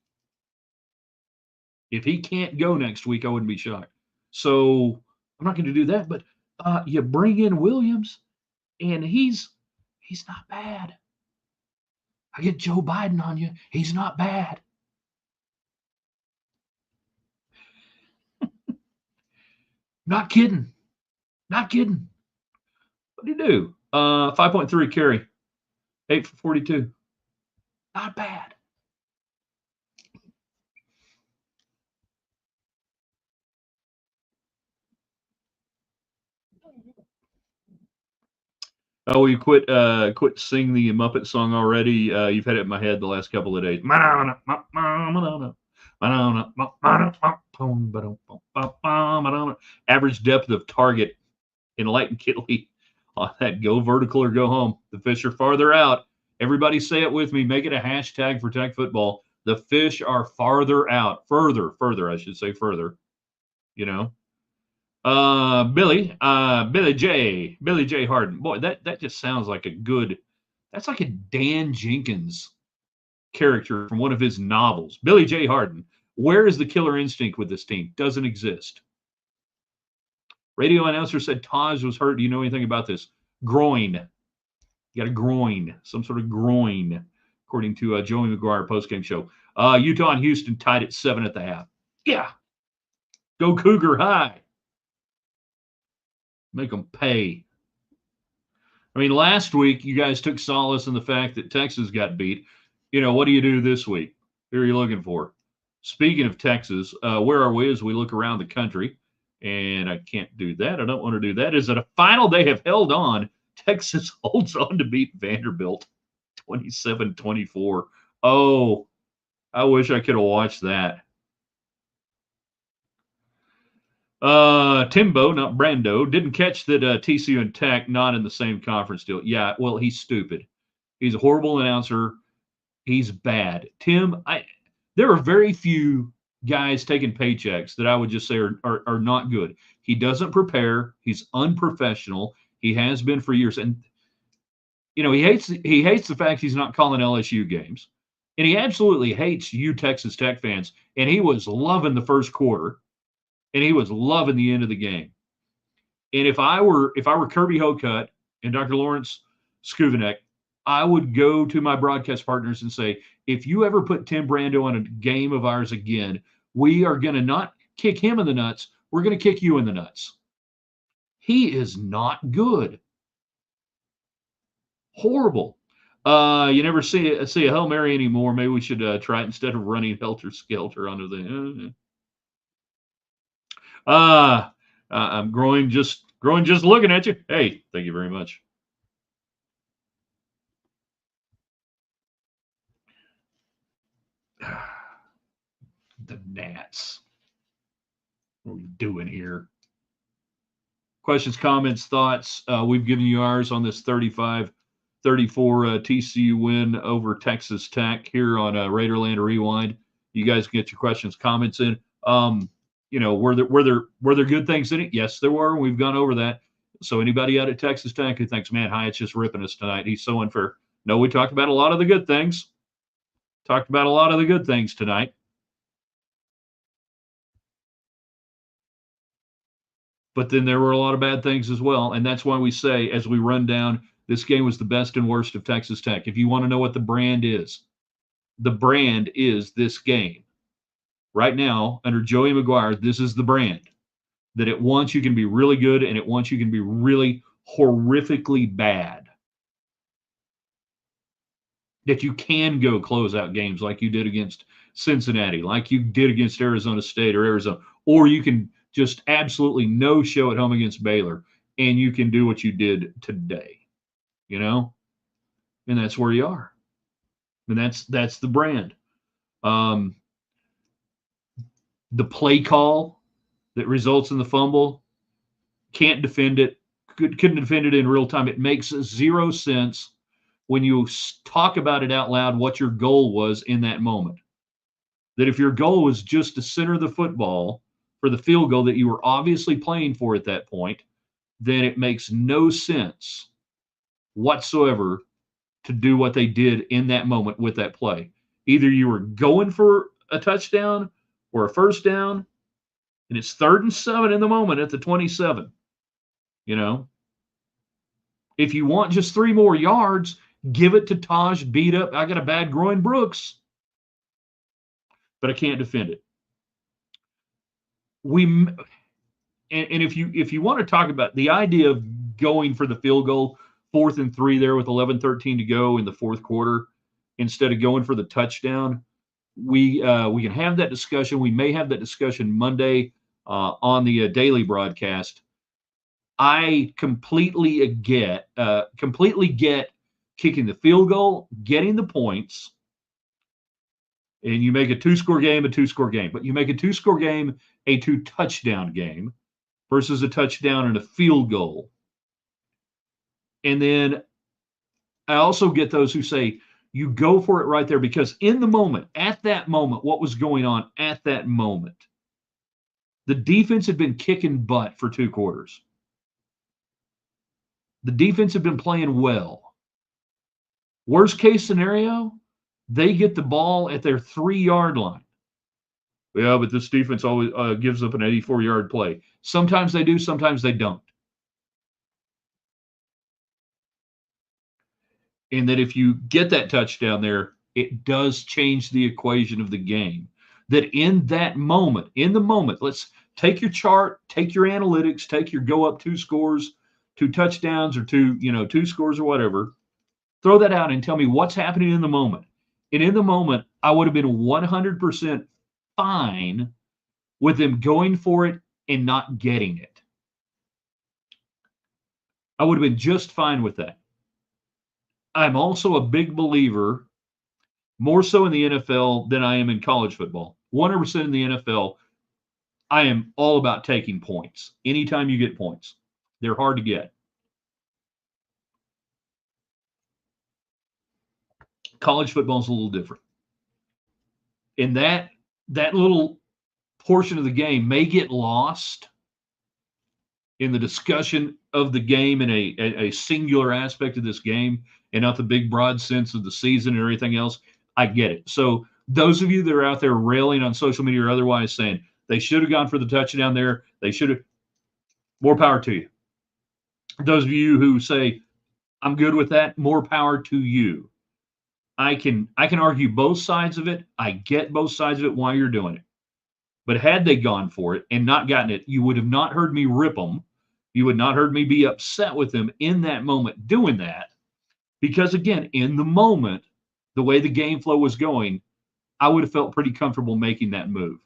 If he can't go next week, I wouldn't be shocked. So I'm not going to do that. But you bring in Williams, and he's not bad. I get Joe Biden on you. He's not bad. Not kidding. What do you do? 5.3 carry. 8 for 42. Not bad. Oh, you quit singing the Muppet song already? You've had it in my head the last couple of days. Average depth of target in Light and Kitley on that go vertical or go home. The fish are farther out. Everybody say it with me. Make it a hashtag for Tech football. The fish are farther out. Further, I should say further. You know. Billy J. Harden. Boy, that just sounds like that's like a Dan Jenkins character from one of his novels. Billy J. Harden. Where is the killer instinct with this team? Doesn't exist. Radio announcer said Taj was hurt. Do you know anything about this? Groin. You got a groin, some sort of groin, according to Joey McGuire postgame show. Utah and Houston tied at 7 at the half. Yeah. Go Cougar High. Make them pay. I mean, last week you guys took solace in the fact that Texas got beat. What do you do this week? Who are you looking for? Speaking of Texas, where are we as we look around the country? And I can't do that. I don't want to do that. Is it a final they have held on? Texas holds on to beat Vanderbilt 27-24. Oh, I wish I could have watched that. Timbo, not Brando, didn't catch that TCU and Tech not in the same conference deal. Yeah, well, he's stupid. He's a horrible announcer. He's bad. Tim, there are very few guys taking paychecks that I would just say are not good. He doesn't prepare. He's unprofessional. He has been for years. And, he hates the fact he's not calling LSU games. And he absolutely hates you Texas Tech fans. And he was loving the first quarter. And he was loving the end of the game. And if I were Kirby Hocutt and Dr. Lawrence Skuvenek, I would go to my broadcast partners and say, if you ever put Tim Brando on a game of ours again, we are going to not kick him in the nuts. We're going to kick you in the nuts. He is not good. Horrible. You never see a Hail Mary anymore. Maybe we should try it instead of running helter skelter onto the. I'm growing just looking at you. Hey, thank you very much. The Nats. What are we doing here? Questions, comments, thoughts. We've given you ours on this 35-34 TCU win over Texas Tech here on Raiderland Rewind. You guys can get your questions, comments in. Were there good things in it? Yes, there were. We've gone over that. So anybody out at Texas Tech who thinks, man, Hyatt's just ripping us tonight, he's so unfair. No, we talked about a lot of the good things. Talked about a lot of the good things tonight. But then there were a lot of bad things as well. And that's why we say, as we run down, this game was the best and worst of Texas Tech. If you want to know what the brand is this game. Right now, under Joey McGuire, this is the brand. That at once you can be really good and at once you can be really horrifically bad. That you can go close out games like you did against Cincinnati, like you did against Arizona State or Arizona, or you can just absolutely no show at home against Baylor, and you can do what you did today, and that's where you are, and that's the brand. The play call that results in the fumble, can't defend it, couldn't defend it in real time. It makes zero sense when you talk about it out loud what your goal was in that moment. That if your goal was just to center the football for the field goal that you were obviously playing for at that point, then it makes no sense whatsoever to do what they did in that moment with that play. Either you were going for a touchdown or a first down, and it's 3rd and 7 in the moment at the 27. If you want just 3 more yards, give it to Taj beat up. I got a bad groin Brooks, but I can't defend it. And if you want to talk about the idea of going for the field goal, 4th and 3 there with 11:13 to go in the fourth quarter, instead of going for the touchdown, we can have that discussion. We may have that discussion Monday on the daily broadcast. I completely get kicking the field goal, getting the points, and you make a 2-score game a 2-score game. But you make a 2-score game a 2-touchdown game versus a touchdown and a field goal. And then I also get those who say, you go for it right there, because in the moment, at that moment, what was going on at that moment? The defense had been kicking butt for 2 quarters. The defense had been playing well. Worst case scenario, they get the ball at their 3-yard line. Yeah, but this defense always gives up an 84-yard play. Sometimes they do, sometimes they don't. And that if you get that touchdown there, it does change the equation of the game. That in that moment, let's take your chart, take your analytics, take your go up 2 scores, 2 touchdowns, or 2 scores or whatever. Throw that out and tell me what's happening in the moment. And in the moment, I would have been 100% fine with them going for it and not getting it. I would have been just fine with that. I'm also a big believer, more so in the NFL than I am in college football. 100% in the NFL, I am all about taking points. Anytime you get points, they're hard to get. College football is a little different. And that little portion of the game may get lost in the discussion of the game in a singular aspect of this game and not the big broad sense of the season and everything else. I get it. So those of you that are out there railing on social media or otherwise saying they should have gone for the touchdown there, they should have, more power to you. Those of you who say, I'm good with that, more power to you. I can argue both sides of it. I get both sides of it while you're doing it. But had they gone for it and not gotten it, you would have not heard me rip them. You would not heard me be upset with them in that moment doing that. Because again, in the moment, the way the game flow was going, I would have felt pretty comfortable making that move.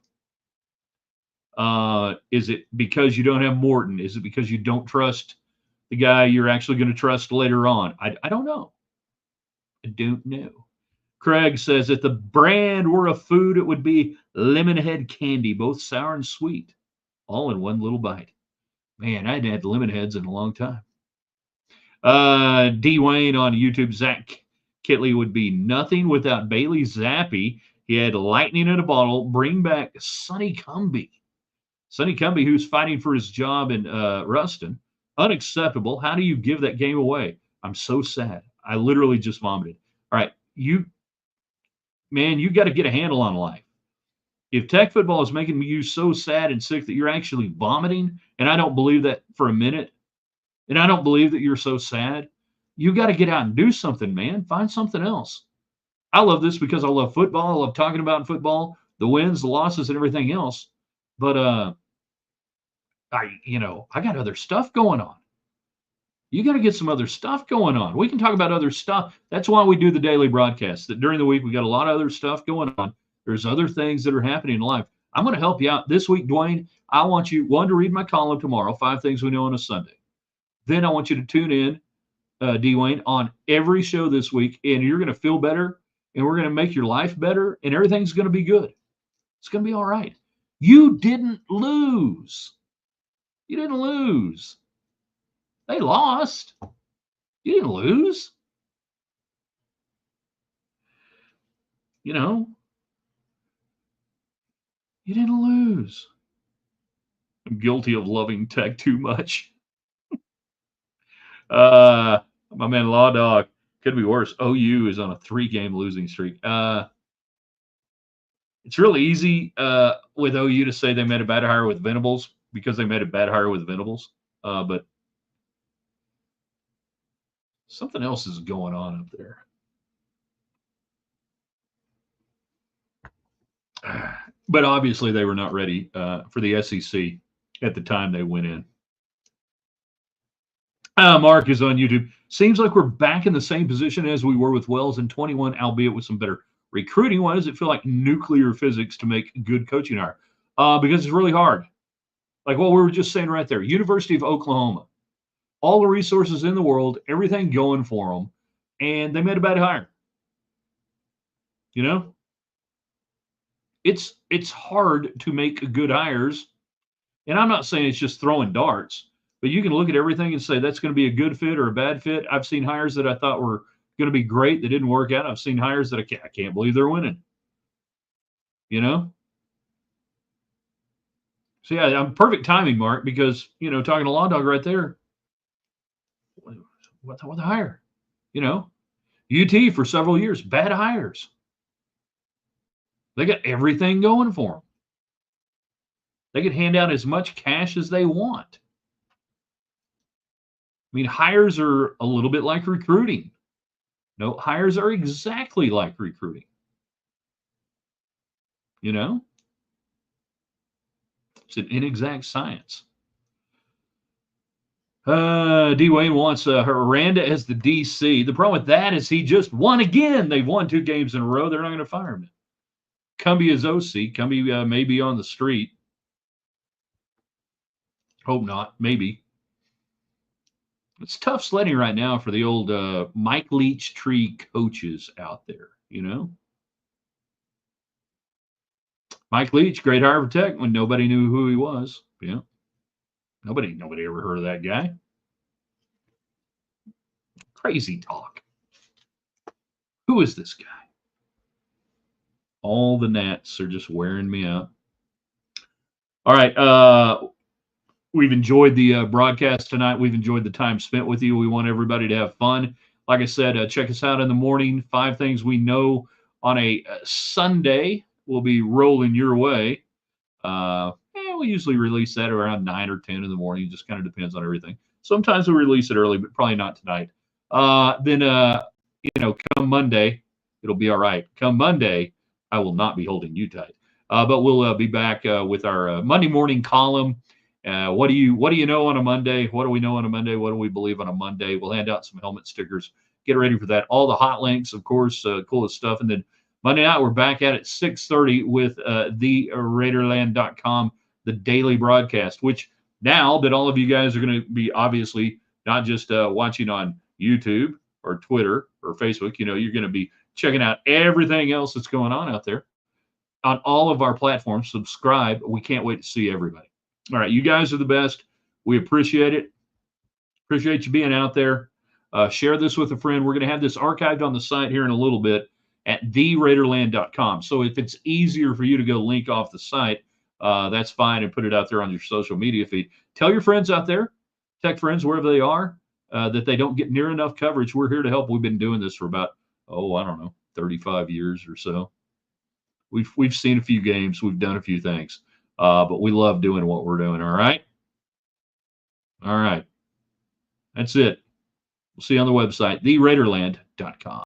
Is it because you don't have Morton? Is it because you don't trust the guy you're actually going to trust later on? I don't know. I don't know. Craig says, if the brand were a food, it would be lemon head candy, both sour and sweet, all in one little bite. Man, I hadn't had lemon heads in a long time. D. Wayne on YouTube, Zach Kitley would be nothing without Bailey Zappi. He had lightning in a bottle. Bring back Sonny Cumbie. Sonny Cumbie, who's fighting for his job in Ruston. Unacceptable. How do you give that game away? I'm so sad. I literally just vomited. All right, you got to get a handle on life. If tech football is making you so sad and sick that you're actually vomiting, and I don't believe that for a minute, and I don't believe that you're so sad, you got to get out and do something, man. Find something else. I love this because I love football. I love talking about football, the wins, the losses, and everything else. But I got other stuff going on. You got to get some other stuff going on. We can talk about other stuff. That's why we do the daily broadcast. That during the week, we got a lot of other stuff going on. There's other things that are happening in life. I'm going to help you out this week, Dwayne. I want you, one, to read my column tomorrow, 5 Things We Know on a Sunday. Then I want you to tune in, Dwayne, on every show this week, and you're going to feel better, and we're going to make your life better, and everything's going to be good. It's going to be all right. You didn't lose. You didn't lose. They lost. You didn't lose. You didn't lose. I'm guilty of loving tech too much. My man Law Dog, could be worse. OU is on a 3-game losing streak. It's really easy with OU to say they made a bad hire with Venables because they made a bad hire with Venables. But something else is going on up there. But obviously they were not ready for the SEC at the time they went in. Mark is on YouTube. Seems like we're back in the same position as we were with Wells in 21, albeit with some better recruiting. Why does it feel like nuclear physics to make good coaching hire? Because it's really hard. Like what we were just saying right there. University of Oklahoma. All the resources in the world, everything going for them, and they made a bad hire. It's hard to make good hires. And I'm not saying it's just throwing darts, but you can look at everything and say that's going to be a good fit or a bad fit. I've seen hires that I thought were going to be great. They didn't work out. I've seen hires that I can't believe they're winning. So, yeah, I'm perfect timing, Mark, because, talking to Law Dog right there, what the hire? UT for several years, bad hires. They got everything going for them. They can hand out as much cash as they want. I mean, hires are a little bit like recruiting. No, hires are exactly like recruiting. It's an inexact science. D. Wayne wants Aranda as the DC. The problem with that is he just won again. They've won 2 games in a row. They're not going to fire him. Cumbie is OC. Cumbie may be on the street. Hope not. Maybe. It's tough sledding right now for the old Mike Leach tree coaches out there, Mike Leach, great hire for Tech when nobody knew who he was. Yeah. Nobody ever heard of that guy. Crazy talk. Who is this guy? All the gnats are just wearing me out. All right. We've enjoyed the broadcast tonight. We've enjoyed the time spent with you. We want everybody to have fun. Like I said, check us out in the morning. 5 things we know on a Sunday will be rolling your way. We usually release that around 9 or 10 in the morning. It just kind of depends on everything. Sometimes we release it early, but probably not tonight. Then, come Monday, it'll be all right. Come Monday, I will not be holding you tight. But we'll be back with our Monday morning column. What do you know on a Monday? What do we know on a Monday? What do we believe on a Monday? We'll hand out some helmet stickers. Get ready for that. All the hot links, of course, coolest stuff. And then Monday night, we're back at 6:30 with the Raiderland.com, the daily broadcast, which now that all of you guys are going to be obviously not just watching on YouTube or Twitter or Facebook, you're going to be checking out everything else that's going on out there on all of our platforms. Subscribe. We can't wait to see everybody. All right. You guys are the best. We appreciate it. Appreciate you being out there. Share this with a friend. We're going to have this archived on the site here in a little bit at theraiderland.com. So if it's easier for you to go link off the site, that's fine, and put it out there on your social media feed. Tell your friends out there, tech friends, wherever they are, that they don't get near enough coverage. We're here to help. We've been doing this for about, 35 years or so. We've seen a few games. We've done a few things, but we love doing what we're doing. All right. All right. That's it. We'll see you on the website, theraiderland.com.